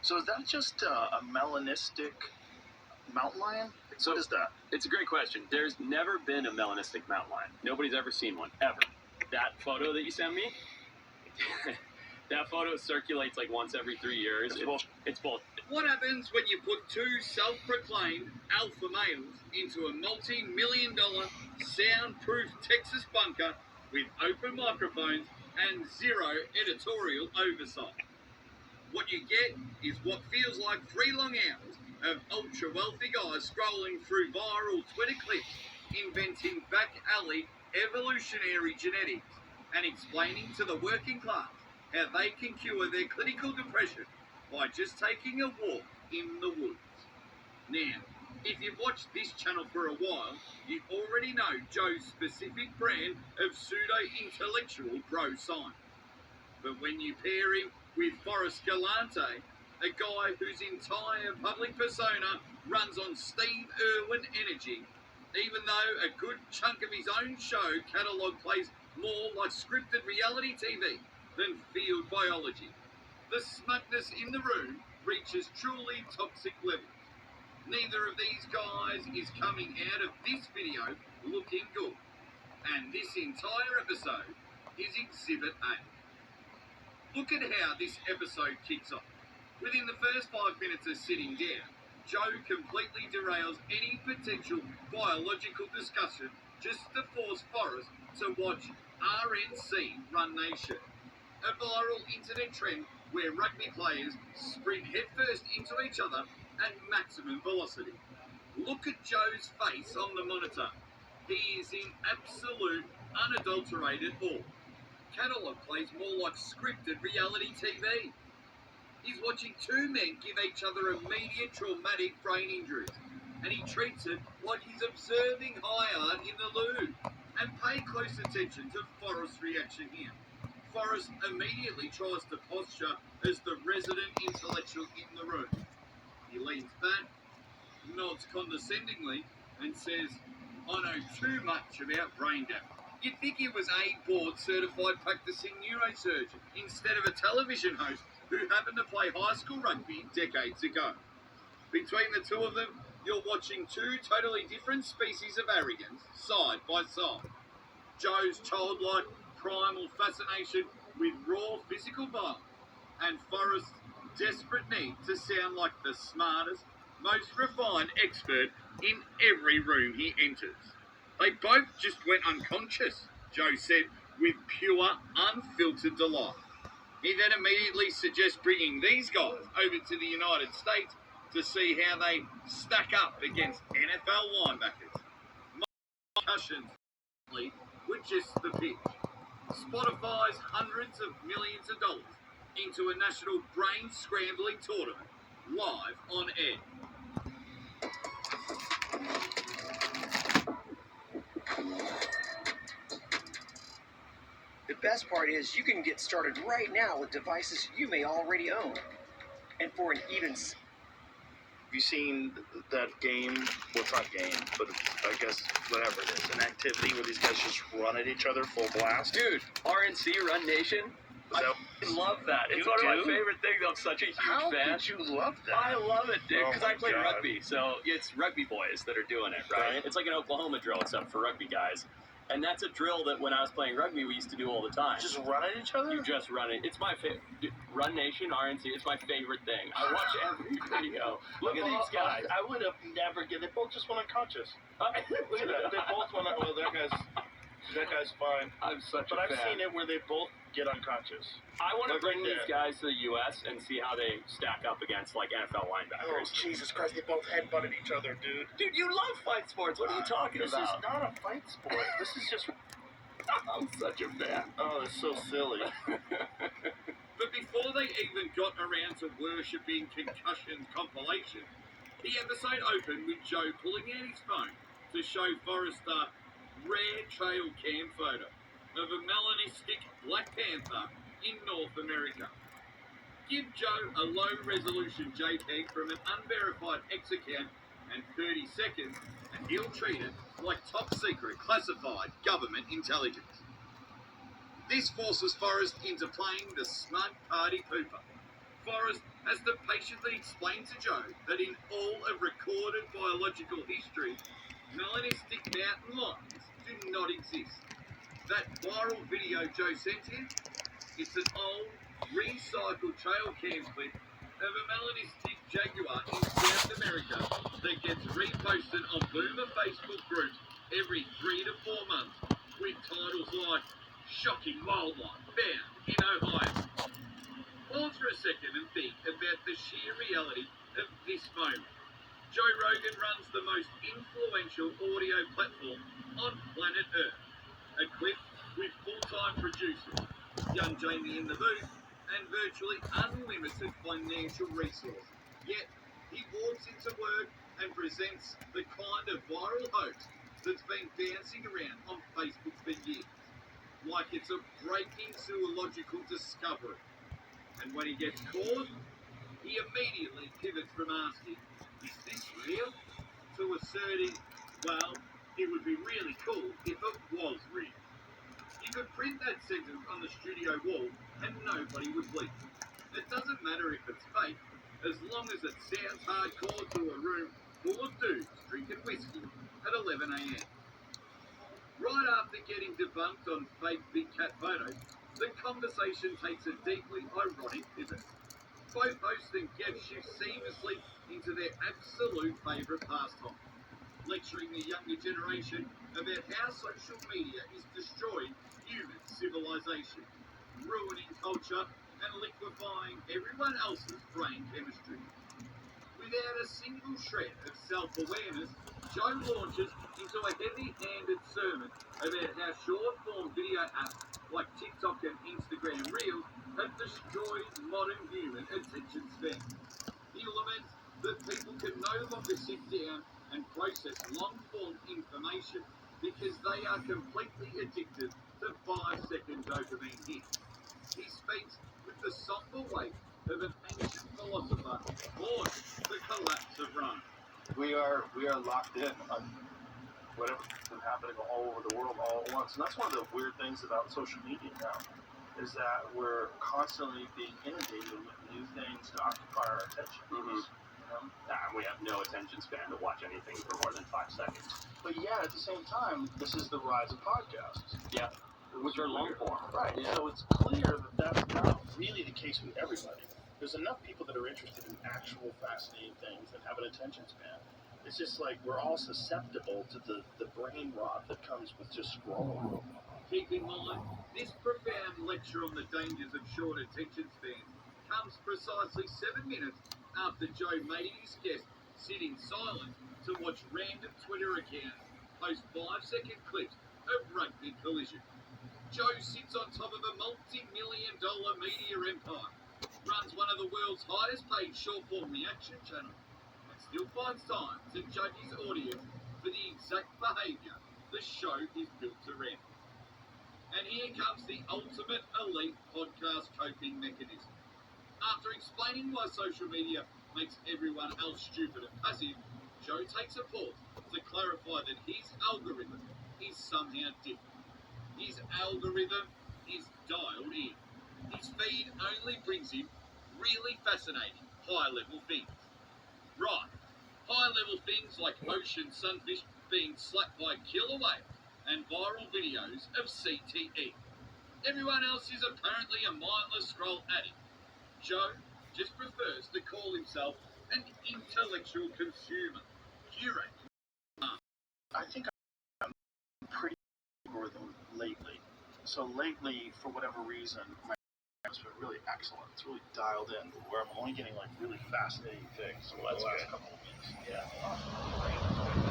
So is that just a melanistic mountain lion? So what is that? It's a great question. There's never been a melanistic mountain lion. Nobody's ever seen one, ever. That photo that you sent me, that photo circulates like once every 3 years. It's bullshit. What happens when you put two self-proclaimed alpha males into a multi-million-dollar soundproof Texas bunker with open microphones and zero editorial oversight? What you get is what feels like 3 long hours of ultra-wealthy guys scrolling through viral Twitter clips, inventing back-alley evolutionary genetics and explaining to the working class how they can cure their clinical depression by just taking a walk in the woods. Now, if you've watched this channel for a while, you already know Joe's specific brand of pseudo-intellectual bro science. But when you pair him with Forrest Galante, a guy whose entire public persona runs on Steve Irwin energy, even though a good chunk of his own show catalogue plays more like scripted reality TV than field biology, the smugness in the room reaches truly toxic levels. Neither of these guys is coming out of this video looking good, and this entire episode is Exhibit A. Look at how this episode kicks off. Within the first 5 minutes of sitting down, Joe completely derails any potential biological discussion just to force Forrest to watch RNC Run Nation, a viral internet trend where rugby players sprint headfirst into each other at maximum velocity. Look at Joe's face on the monitor. He is in absolute, unadulterated awe. Catalogue plays more like scripted reality TV. He's watching 2 men give each other immediate traumatic brain injuries, and he treats it like he's observing high art in the loo. And pay close attention to Forrest's reaction here. Forrest immediately tries to posture as the resident intellectual in the room. He leans back, nods condescendingly, and says, "I know too much about brain damage." You'd think he was a board-certified practicing neurosurgeon instead of a television host who happened to play high school rugby decades ago. Between the two of them, you're watching 2 totally different species of arrogance side by side. Joe's childlike, primal fascination with raw physical violence, and Forrest's desperate need to sound like the smartest, most refined expert in every room he enters. They both just went unconscious, Joe said with pure, unfiltered delight. He then immediately suggests bringing these guys over to the United States to see how they stack up against NFL linebackers. Concussions were just the pitch. Spotify's hundreds of millions of dollars into a national brain scrambling tournament live on air. The best part is you can get started right now with devices you may already own. And for an even... Have you seen that game? Well, it's not game, but it's, I guess, whatever it is. An activity where these guys just run at each other full blast. Dude, RNC Run Nation? I love that. It's one of my favorite things. I'm such a huge fan. How did you love that? I love it, dude, because Oh I played my God. rugby. So it's rugby boys that are doing it, right? It's like an Oklahoma drill, except for rugby guys. And that's a drill that when I was playing rugby, we used to do all the time. Just run at each other? You just run it. It's my favorite. Run Nation, RNC, it's my favorite thing. I watch every video. Look at these guys. I would have never get. They both just went unconscious. Look at that. They both went. Well, that guy's fine. I'm such But a I've fan. seen it where they both get unconscious. I want to Look bring right these there. guys to the U.S. and see how they stack up against, like, NFL Oh, linebackers. Jesus Christ. They both headbutted each other, dude. Dude, you love fight sports. What are you talking This about? is not a fight sport. This is just... I'm such a fan. Oh, it's so silly. But before they even got around to worshipping Concussion's compilation, the episode opened with Joe pulling out his phone to show Forrest a rare trail cam photo of a melanistic Black Panther in North America. Give Joe a low-resolution JPEG from an unverified X account and 30 seconds, and he'll treat it like top-secret classified government intelligence. This forces Forrest into playing the smug party pooper. Forrest has to patiently explain to Joe that in all of recorded biological history, melanistic mountain lions do not exist. That viral video Joe sent him, it's an old, recycled trail cam clip of a melanistic jaguar in South America that gets reposted on boomer Facebook groups every 3 to 4 months with titles like "Shocking Wildlife Found in Ohio." Pause for a second and think about the sheer reality of this moment. Joe Rogan runs the most influential audio platform on planet Earth, equipped with full-time producers, young Jamie in the booth, and virtually unlimited financial resources. Yet, he walks into work and presents the kind of viral hoax that's been bouncing around on Facebook for years, like it's a breaking zoological discovery. And when he gets caught, he immediately pivots from asking, "Is this real?" to asserting, "Well, it would be really cool if it was real." You could print that sentence on the studio wall and nobody would blink. It doesn't matter if it's fake, as long as it sounds hardcore to a room full of dudes drinking whiskey at 11 a.m. Right after getting debunked on fake big cat photos, the conversation takes a deeply ironic pivot. Both hosts and guests shift seamlessly into their absolute favourite pastime, lecturing the younger generation about how social media is destroying human civilization, ruining culture, and liquefying everyone else's brain chemistry. Without a single shred of self-awareness, Joe launches into a heavy-handed sermon about how short-form video apps like TikTok and Instagram Reels have destroyed modern human attention span. He laments that people can no longer sit down and process long-form information because they are completely addicted to 5-second dopamine hits. He speaks with the somber weight of an ancient philosopher born the collapse of Rome. We are locked in on whatever's been happening all over the world all at once, and that's one of the weird things about social media now, is that we're constantly being inundated with new things to occupy our attention. Mm-hmm. You know? We have no attention span to watch anything for more than 5 seconds. But yet, at the same time, this is the rise of podcasts. Yeah, which are long form. Right. Yeah. So it's clear that that's not really the case with everybody. There's enough people that are interested in actual fascinating things that have an attention span. It's just like we're all susceptible to the brain rot that comes with just scrolling. Keep in mind, this profound lecture on the dangers of short attention spans comes precisely 7 minutes after Joe made his guest sit in silence to watch random Twitter accounts post 5-second clips of rugby collision. Joe sits on top of a multi-million-dollar media empire, runs one of the world's highest-paid short-form reaction channels, and still finds time to judge his audience for the exact behaviour the show is built around. And here comes the ultimate elite podcast coping mechanism. After explaining why social media makes everyone else stupid and passive, Joe takes a pause to clarify that his algorithm is somehow different. His algorithm is dialed in. His feed only brings him really fascinating high-level things. Right, high-level things like ocean sunfish being slapped by killer whales and viral videos of CTE. Everyone else is apparently a mindless scroll addict. Joe just prefers to call himself an intellectual consumer. Curate. I think I'm pretty algorithm lately. So lately, for whatever reason, my has been really excellent. It's really dialed in, where I'm only getting like really fascinating things over the last couple of weeks. Yeah.